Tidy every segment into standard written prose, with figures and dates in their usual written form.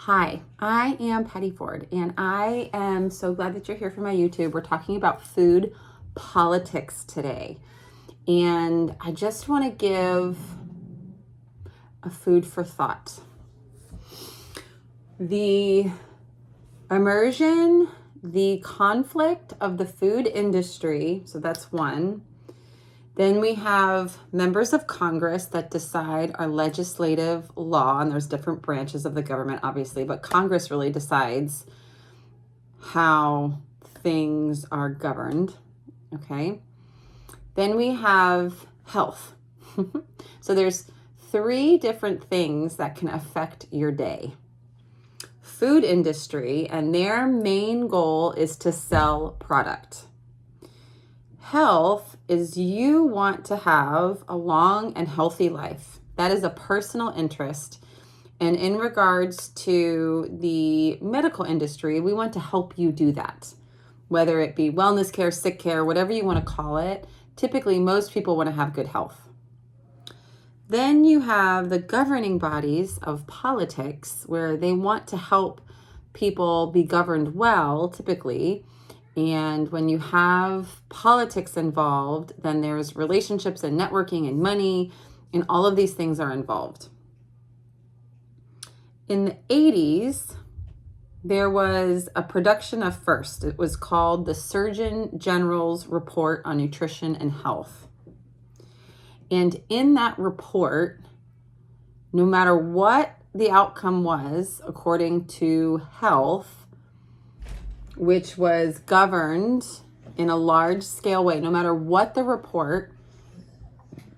Hi, I am Patty Ford, and I am so glad that you're here for my YouTube. We're talking about food politics today, and I just want to give a food for thought. The immersion, the conflict of the food industry, so that's one. Then we have members of Congress that decide our legislative law, and there's different branches of the government, obviously, but Congress really decides how things are governed, okay? Then we have health. So there's three different things that can affect your day. Food industry, and their main goal is to sell product. Health is you want to have a long and healthy life. That is a personal interest. And in regards to the medical industry, we want to help you do that. Whether it be wellness care, sick care, whatever you want to call it, typically most people want to have good health. Then you have the governing bodies of politics where they want to help people be governed well, typically. And when you have politics involved, then there's relationships and networking and money, and all of these things are involved. In the 80s, there was a production of First. It was called the Surgeon General's Report on Nutrition and Health. And in that report, no matter what the outcome was, according to health, which was governed in a large scale way, no matter what the report,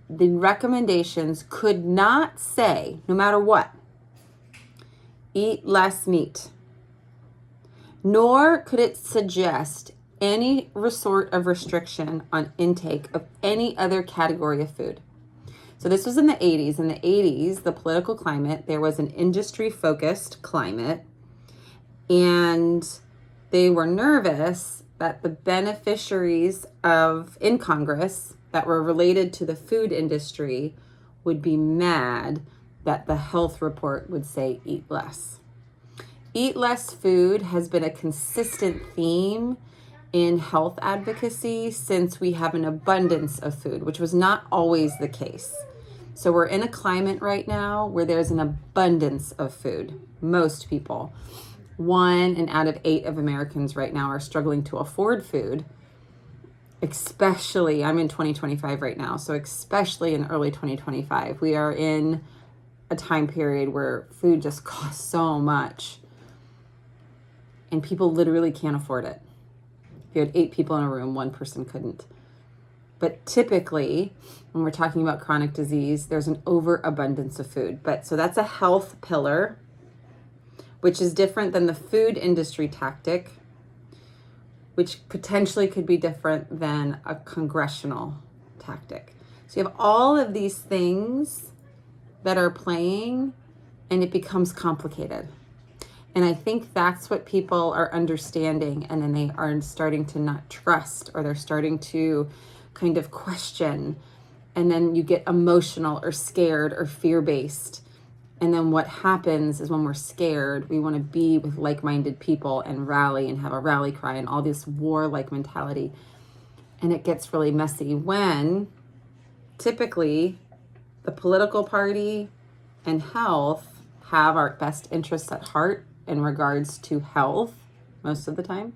the recommendations could not say, no matter what, eat less meat, nor could it suggest any sort of restriction on intake of any other category of food. So this was in the 80s. In the 80s, the political climate, there was an industry-focused climate, and they were nervous that the beneficiaries in Congress that were related to the food industry would be mad that the health report would say eat less. Eat less food has been a consistent theme in health advocacy since we have an abundance of food, which was not always the case. So we're in a climate right now where there's an abundance of food. Most people. 1 out of 8 of Americans right now are struggling to afford food, especially, I'm in 2025 right now, so especially in early 2025. We are in a time period where food just costs so much, and people literally can't afford it. If you had 8 people in a room, 1 person couldn't. But typically, when we're talking about chronic disease, there's an overabundance of food. So that's a health pillar, which is different than the food industry tactic, which potentially could be different than a congressional tactic. So you have all of these things that are playing, and it becomes complicated. And I think that's what people are understanding, and then they are starting to not trust, or they're starting to kind of question, and then you get emotional or scared or fear-based. And then what happens is when we're scared, we want to be with like-minded people and rally and have a rally cry and all this war-like mentality. And it gets really messy when typically the political party and health have our best interests at heart in regards to health most of the time.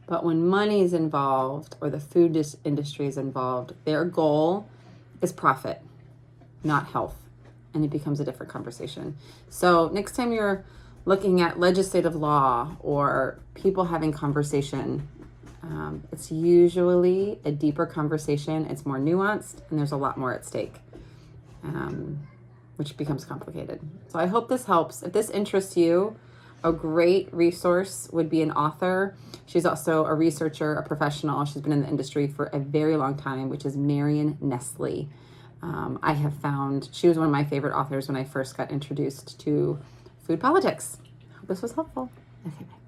But when money is involved or the food industry is involved, their goal is profit, not health. And it becomes a different conversation. So next time you're looking at legislative law or people having conversation, it's usually a deeper conversation. It's more nuanced, and there's a lot more at stake, which becomes complicated. So I hope this helps. If this interests you, a great resource would be an author. She's also a researcher, a professional. She's been in the industry for a very long time, which is Marion Nestle. I have found she was one of my favorite authors when I first got introduced to food politics. I hope this was helpful. Okay, bye.